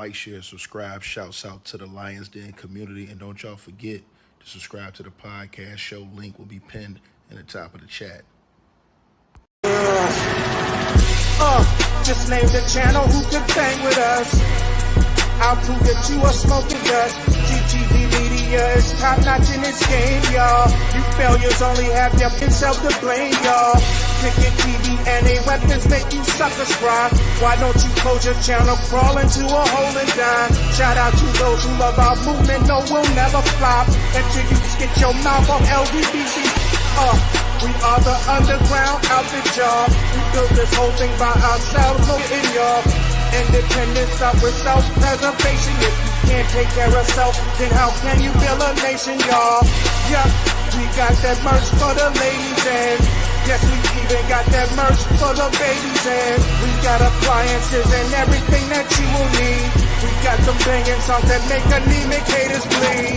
like, share, subscribe. Shouts out to the Lions Den community. And don't y'all forget to subscribe to the podcast show. Link will be pinned in the top of the chat. Just name the channel who could bang with us. I'll prove that you are smoking dust. GTV Media is top notch in this game, y'all. You failures only have yourself to blame, y'all. Cricket TV and a weapons make you suckers cry. Why don't you close your channel, crawl into a hole and die? Shout out to those who love our movement, no, we'll never flop until you get your mouth on LGBT. We are the underground outfit, y'all. We built this whole thing by ourselves, no in y'all. Independence up with self-preservation. If you can't take care of self, then how can you build a nation, y'all? Yup, we got that merch for the ladies and yes, we even got that merch for the babies and we got appliances and everything that you will need. We got some banging songs that make anemic haters bleed.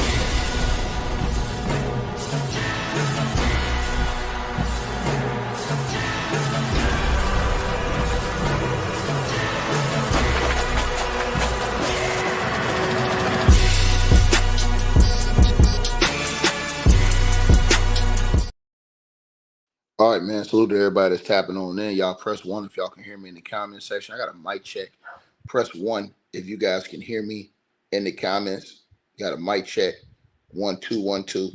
All right, man. Salute to everybody that's tapping on in. Y'all press 1 if y'all can hear me in the comment section. I got a mic check. Press 1 if you guys can hear me in the comments. Got a mic check. 1 2 1 2.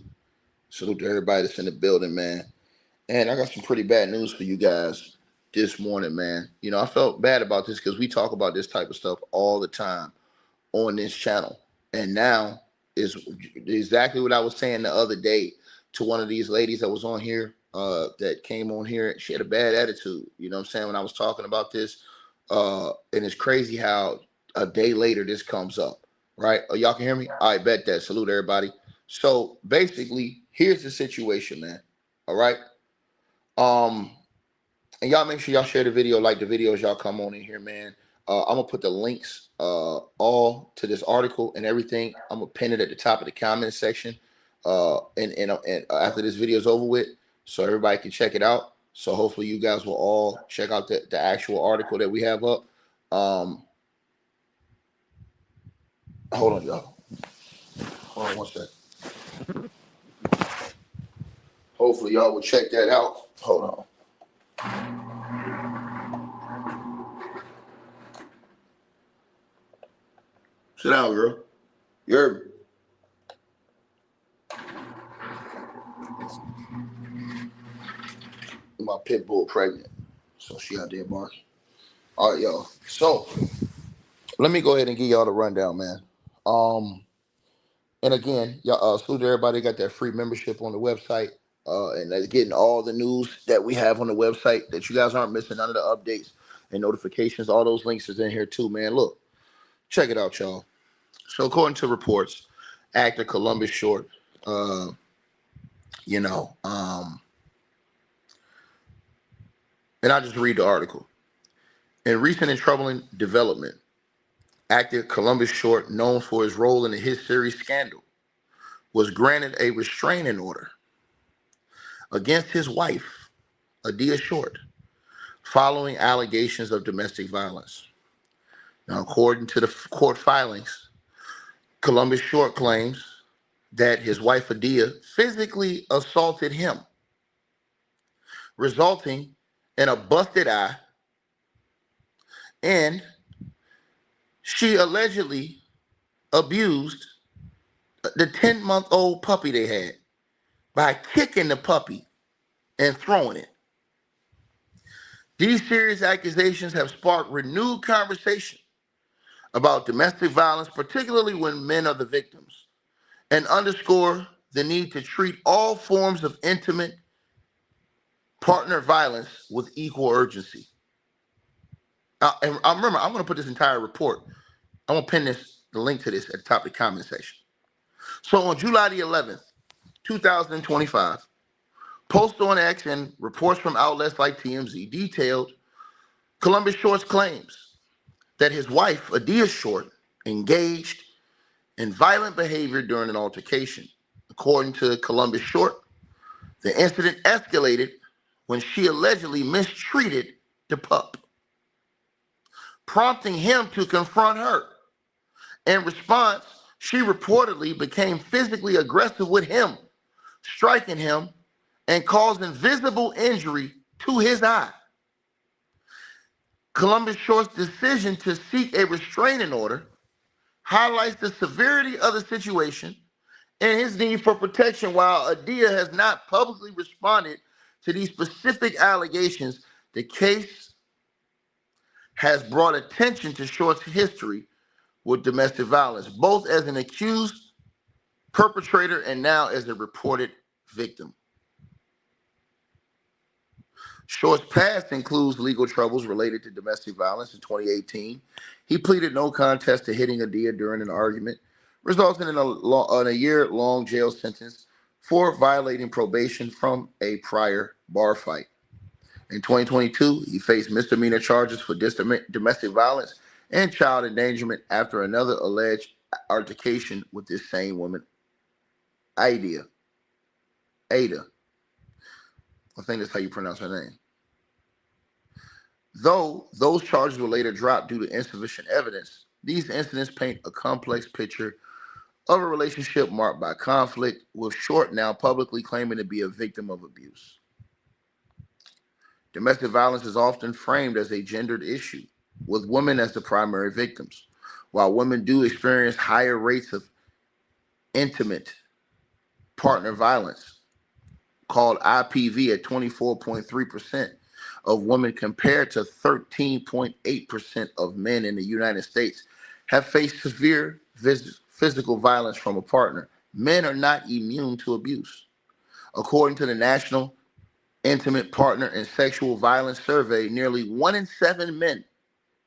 Salute to everybody that's in the building, man. And I got some pretty bad news for you guys this morning, man. You know, I felt bad about this because we talk about this type of stuff all the time on this channel. And now is exactly what I was saying the other day to one of these ladies that was on here. That came on here. She had a bad attitude. You know what I'm saying? When I was talking about this, and it's crazy how a day later this comes up, right? Oh, y'all can hear me? I bet that. Salute everybody. So basically, here's the situation, man. All right. And y'all make sure y'all share the video, like the videos, y'all come on in here, man. I'm gonna put the links all to this article and everything. I'm gonna pin it at the top of the comment section. And after this video is over with, so everybody can check it out. So hopefully you guys will all check out the actual article that we have up. Hold on, y'all. Hold on 1 second. Hopefully y'all will check that out. Hold on. Sit down, girl. You heard me? My pit bull pregnant, so she out there barking. All right, y'all. So let me go ahead and give y'all the rundown, man. And again, y'all salute to everybody got that free membership on the website, and that's getting all the news that we have on the website that you guys aren't missing, none of the updates and notifications. All those links is in here too, man. Look, check it out, y'all. So according to reports, actor Columbus Short, and I'll just read the article. In recent and troubling development, actor Columbus Short, known for his role in the hit series Scandal, was granted a restraining order against his wife, Adia Short, following allegations of domestic violence. Now, according to the court filings, Columbus Short claims that his wife, Adia, physically assaulted him, resulting in a busted eye, and she allegedly abused the 10-month-old puppy they had by kicking the puppy and throwing it. These serious accusations have sparked renewed conversation about domestic violence, particularly when men are the victims, and underscore the need to treat all forms of intimate partner violence with equal urgency. And I remember, I'm going to put this entire report. I'm going to pin the link to this at the top of the comment section. So on July the 11th, 2025, posts on X and reports from outlets like TMZ detailed Columbus Short's claims that his wife, Adia Short, engaged in violent behavior during an altercation. According to Columbus Short, the incident escalated when she allegedly mistreated the pup, prompting him to confront her In response, she reportedly became physically aggressive with him, striking him and causing visible injury to his eye. Columbus Short's decision to seek a restraining order highlights the severity of the situation and his need for protection. While Adia has not publicly responded to these specific allegations, the case has brought attention to Short's history with domestic violence, both as an accused perpetrator and now as a reported victim. Short's past includes legal troubles related to domestic violence. In 2018, he pleaded no contest to hitting Adia during an argument, resulting in a year-long jail sentence for violating probation from a prior bar fight. In 2022, he faced misdemeanor charges for domestic violence and child endangerment after another alleged altercation with this same woman, Ada. I think that's how you pronounce her name. Though those charges were later dropped due to insufficient evidence, these incidents paint a complex picture of a relationship marked by conflict, with Short now publicly claiming to be a victim of abuse. Domestic violence is often framed as a gendered issue, with women as the primary victims. While women do experience higher rates of intimate partner violence, called IPV, at 24.3% of women compared to 13.8% of men in the United States have faced severe physical violence from a partner. Men are not immune to abuse. According to the National Intimate Partner and Sexual Violence Survey, nearly 1 in 7 men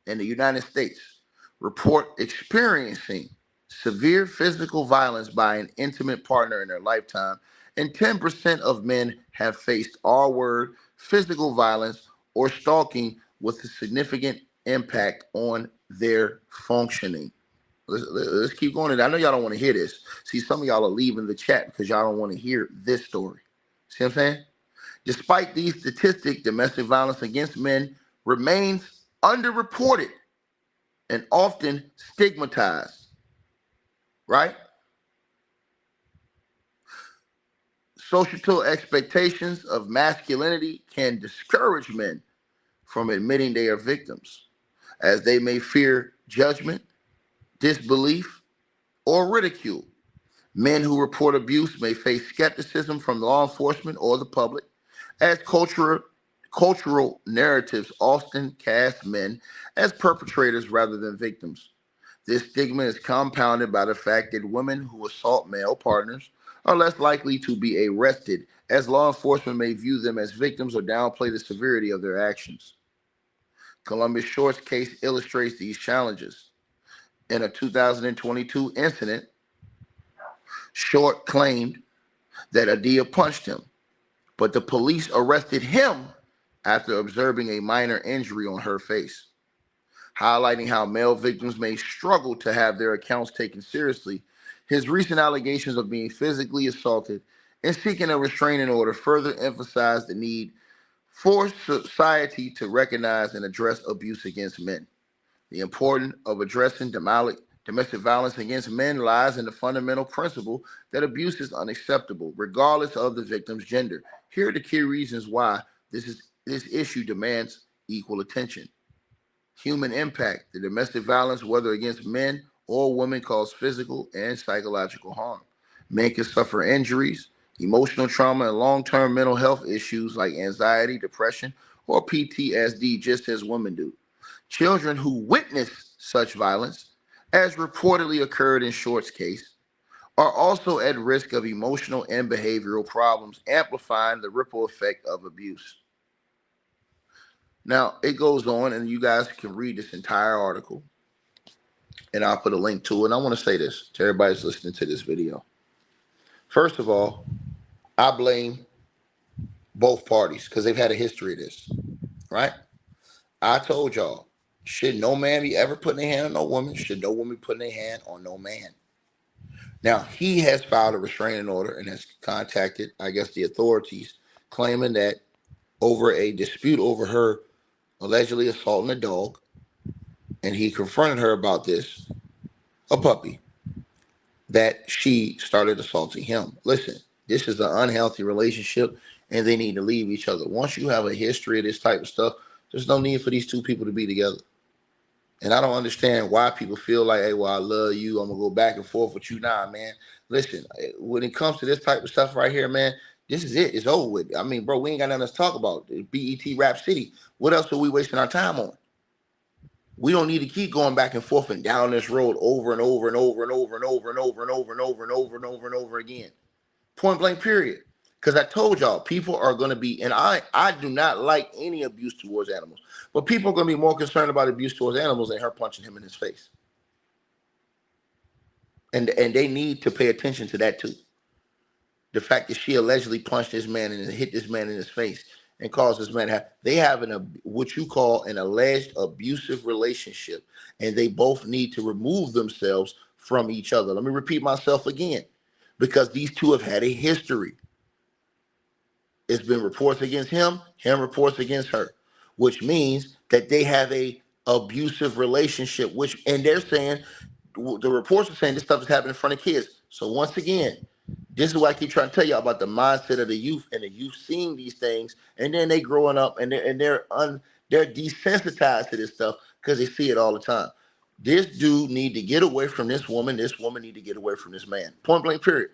in the United States report experiencing severe physical violence by an intimate partner in their lifetime, and 10% of men have faced R-word physical violence or stalking with a significant impact on their functioning. Let's keep going. I know y'all don't want to hear this. See, some of y'all are leaving the chat because y'all don't want to hear this story. See what I'm saying? Despite these statistics, domestic violence against men remains underreported and often stigmatized, right? Societal expectations of masculinity can discourage men from admitting they are victims, as they may fear judgment, disbelief, or ridicule. Men who report abuse may face skepticism from law enforcement or the public, as cultural narratives often cast men as perpetrators rather than victims. This stigma is compounded by the fact that women who assault male partners are less likely to be arrested, as law enforcement may view them as victims or downplay the severity of their actions. Columbus Short's case illustrates these challenges. In a 2022 incident, Short claimed that Adia punched him, but the police arrested him after observing a minor injury on her face, highlighting how male victims may struggle to have their accounts taken seriously. His recent allegations of being physically assaulted and seeking a restraining order further emphasize the need for society to recognize and address abuse against men. The importance of addressing domestic violence against men lies in the fundamental principle that abuse is unacceptable, regardless of the victim's gender. Here are the key reasons why this issue demands equal attention. Human impact. The domestic violence, whether against men or women, cause physical and psychological harm. Men can suffer injuries, emotional trauma, and long-term mental health issues like anxiety, depression, or PTSD, just as women do. Children who witness such violence, as reportedly occurred in Short's case, are also at risk of emotional and behavioral problems, amplifying the ripple effect of abuse. Now, it goes on, and you guys can read this entire article, and I'll put a link to it. And I want to say this to everybody that's listening to this video. First of all, I blame both parties because they've had a history of this, right? I told y'all, should no man be ever putting their hand on no woman? Should no woman be putting their hand on no man? Now, he has filed a restraining order and has contacted, I guess, the authorities, claiming that over a dispute over her allegedly assaulting a dog, and he confronted her about this. a puppy, that she started assaulting him. Listen, this is an unhealthy relationship and they need to leave each other. Once you have a history of this type of stuff, there's no need for these two people to be together. And I don't understand why people feel like, hey, well, I love you. I'm going to go back and forth with you. Nah, man. Listen, when it comes to this type of stuff right here, man, this is it. It's over with. I mean, bro, we ain't got nothing to talk about. BET Rap City. What else are we wasting our time on? We don't need to keep going back and forth and down this road over and over and over and over and over and over and over and over and over and over and over again. Point blank, period. Because I told y'all, people are going to be, and I do not like any abuse towards animals, but people are going to be more concerned about abuse towards animals than her punching him in his face. And they need to pay attention to that too. The fact that she allegedly punched this man and hit this man in his face and caused this man to have, they have what you call an alleged abusive relationship, and they both need to remove themselves from each other. Let me repeat myself again, because these two have had a history. It's been reports against him reports against her, which means that they have a abusive relationship, and they're saying, the reports are saying this stuff is happening in front of kids. So once again, this is why I keep trying to tell y'all about the mindset of the youth, and the youth seeing these things, and then they growing up and they're desensitized to this stuff because they see it all the time. This dude need to get away from this woman. This woman need to get away from this man. Point blank, period.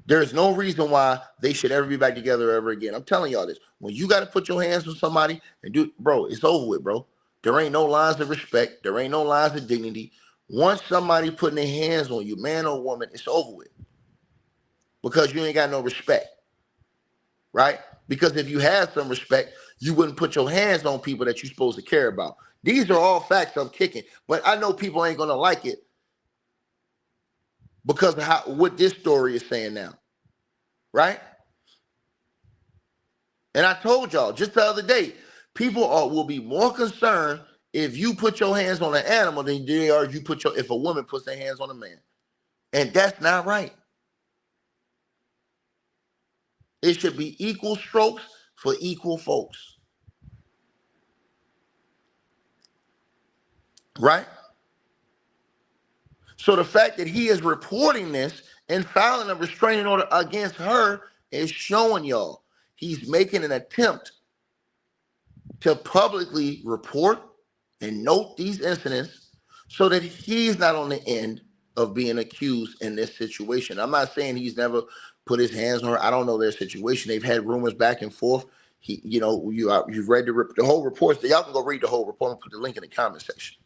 There is no reason why they should ever be back together ever again. I'm telling y'all this. When you got to put your hands on somebody and do, bro, it's over with, bro. There ain't no lines of respect. There ain't no lines of dignity. Once somebody putting their hands on you, man or woman, it's over with. Because you ain't got no respect, right? Because if you had some respect, you wouldn't put your hands on people that you're supposed to care about. These are all facts I'm kicking, but I know people ain't going to like it because of what this story is saying now, right? And I told y'all just the other day, people will be more concerned if you put your hands on an animal than they are if a woman puts their hands on a man. And that's not right. It should be equal strokes for equal folks. Right? So the fact that he is reporting this and filing a restraining order against her is showing y'all he's making an attempt to publicly report and note these incidents so that he's not on the end of being accused in this situation. I'm not saying he's never put his hands on her. I don't know their situation. They've had rumors back and forth. You've read the whole report. Y'all can go read the whole report and put the link in the comment section.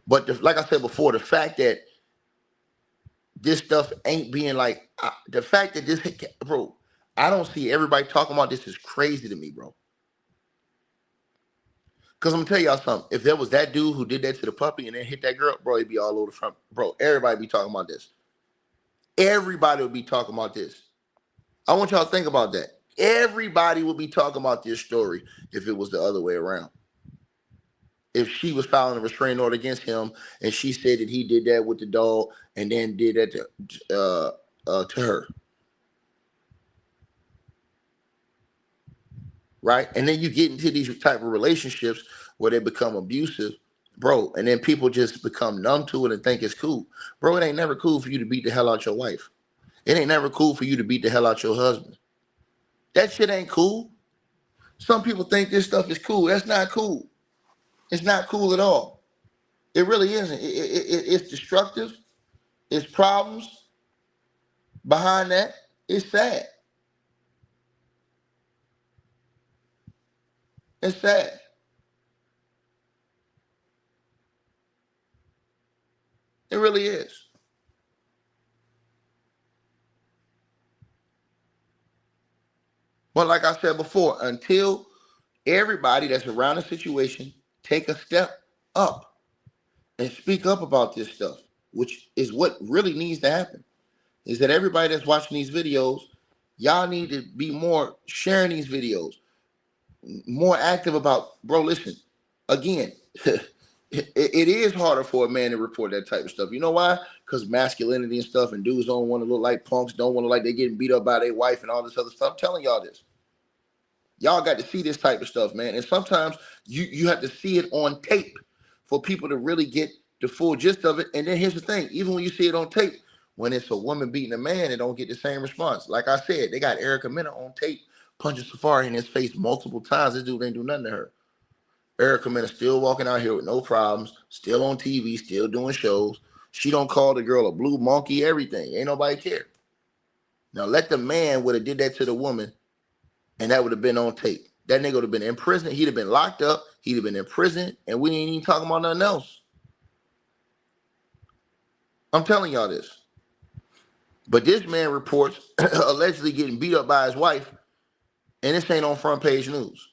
But like I said before, the fact that this stuff ain't being like, the fact that this, bro, I don't see everybody talking about this is crazy to me, bro. Because I'm going to tell y'all something. If there was that dude who did that to the puppy and then hit that girl, bro, he'd be all over the front. Bro, everybody be talking about this. Everybody would be talking about this. I want y'all to think about that. Everybody would be talking about this story if it was the other way around. If she was filing a restraining order against him and she said that he did that with the dog and then did that to her. Right? And then you get into these type of relationships where they become abusive, bro, and then people just become numb to it and think it's cool. Bro, it ain't never cool for you to beat the hell out your wife. It ain't never cool for you to beat the hell out your husband. That shit ain't cool. Some people think this stuff is cool. That's not cool. It's not cool at all. It really isn't. It's destructive. It's problems behind that. It's sad. It's sad. It really is. But like I said before, until everybody that's around the situation take a step up and speak up about this stuff, which is what really needs to happen, is that everybody that's watching these videos, y'all need to be more sharing these videos, more active about, bro, listen, again, it is harder for a man to report that type of stuff. You know why? Because masculinity and stuff, and dudes don't want to look like punks, don't want to like they getting beat up by their wife and all this other stuff. I'm telling y'all this. Y'all got to see this type of stuff, man. And sometimes you have to see it on tape for people to really get the full gist of it. And then here's the thing, even when you see it on tape, when it's a woman beating a man, it don't get the same response. Like I said, they got Erica Mena on tape punching Safari in his face multiple times. This dude ain't do nothing to her. Erica Mena still walking out here with no problems, still on TV, still doing shows. She don't call the girl a blue monkey, everything. Ain't nobody care. Now let the man would have did that to the woman, and that would have been on tape. That nigga would have been in prison. He'd have been locked up. He'd have been in prison, and we ain't even talking about nothing else. I'm telling y'all this. But this man reports allegedly getting beat up by his wife, and this ain't on front page news.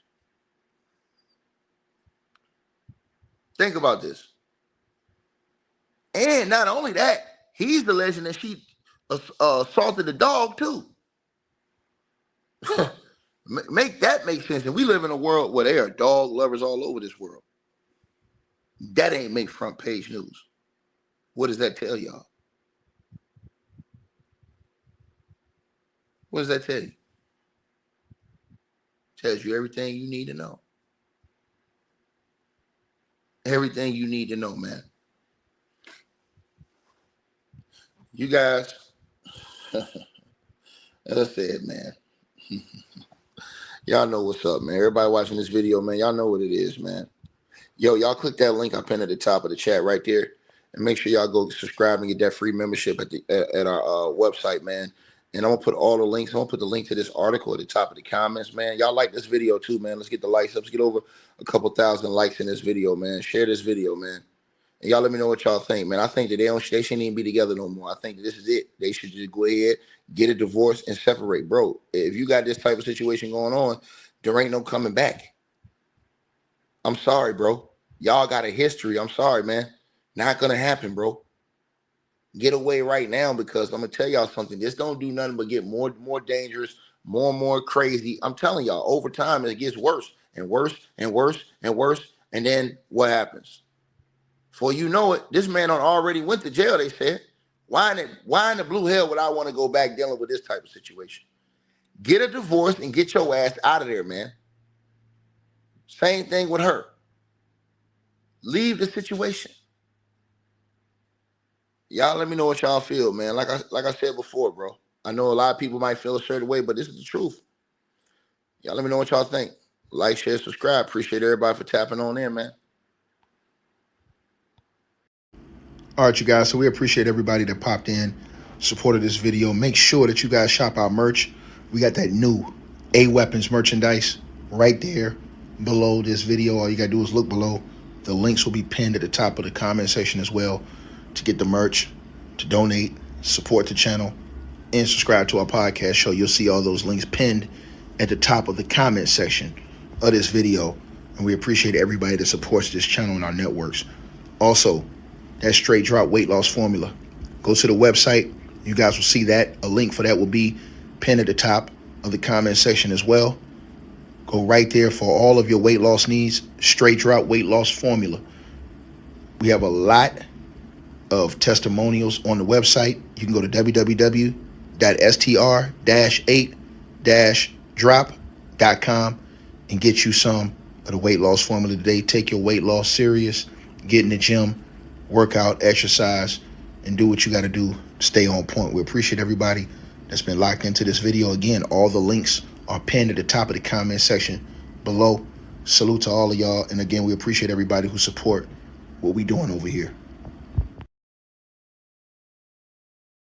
Think about this. And not only that, he's alleging that she assaulted the dog too. Make sense. And we live in a world where there are dog lovers all over this world. That ain't make front page news. What does that tell y'all? What does that tell you? Tells you everything you need to know. Everything you need to know, man. You guys, as I said, man, y'all know what's up, man. Everybody watching this video, man, y'all know what it is, man. Yo, y'all click that link I pinned at the top of the chat right there, and make sure y'all go subscribe and get that free membership at our website, man. And I'm gonna put all the links. I'm gonna put the link to this article at the top of the comments, man. Y'all like this video too, man. Let's get the likes up. Let's get over a couple thousand likes in this video, man. Share this video, man. And y'all let me know what y'all think, man. I think that they shouldn't even be together no more. I think that this is it. They should just go ahead, get a divorce, and separate, bro. If you got this type of situation going on, there ain't no coming back. I'm sorry, bro. Y'all got a history. I'm sorry, man. Not gonna happen, bro. Get away right now, because I'm gonna tell y'all something. This don't do nothing but get more dangerous, more and more crazy. I'm telling y'all, over time it gets worse and worse and worse and worse. And then what happens? Before you know it, this man already went to jail, they said. Why in the blue hell would I want to go back dealing with this type of situation? Get a divorce and get your ass out of there, man. Same thing with her. Leave the situation. Y'all let me know what y'all feel, man. Like I said before, bro. I know a lot of people might feel a certain way, but this is the truth. Y'all let me know what y'all think. Like, share, subscribe. Appreciate everybody for tapping on in, man. All right, you guys. So we appreciate everybody that popped in, supported this video. Make sure that you guys shop our merch. We got that new A-Weapons merchandise right there below this video. All you got to do is look below. The links will be pinned at the top of the comment section as well, to get the merch, to donate, support the channel, and subscribe to our podcast show. You'll see all those links pinned at the top of the comment section of this video. And we appreciate everybody that supports this channel and our networks. Also, that Straight Drop weight loss formula. Go to the website. You guys will see that. A link for that will be pinned at the top of the comment section as well. Go right there for all of your weight loss needs. Straight Drop weight loss formula. We have a lot of testimonials on the website. You can go to www.str-8-drop.com and get you some of the weight loss formula today. Take your weight loss serious. Get in the gym, work out, exercise, and do what you got to do to stay on point. We appreciate everybody that's been locked into this video. Again, all the links are pinned at the top of the comment section below. Salute to all of y'all. And again, we appreciate everybody who support what we doing over here.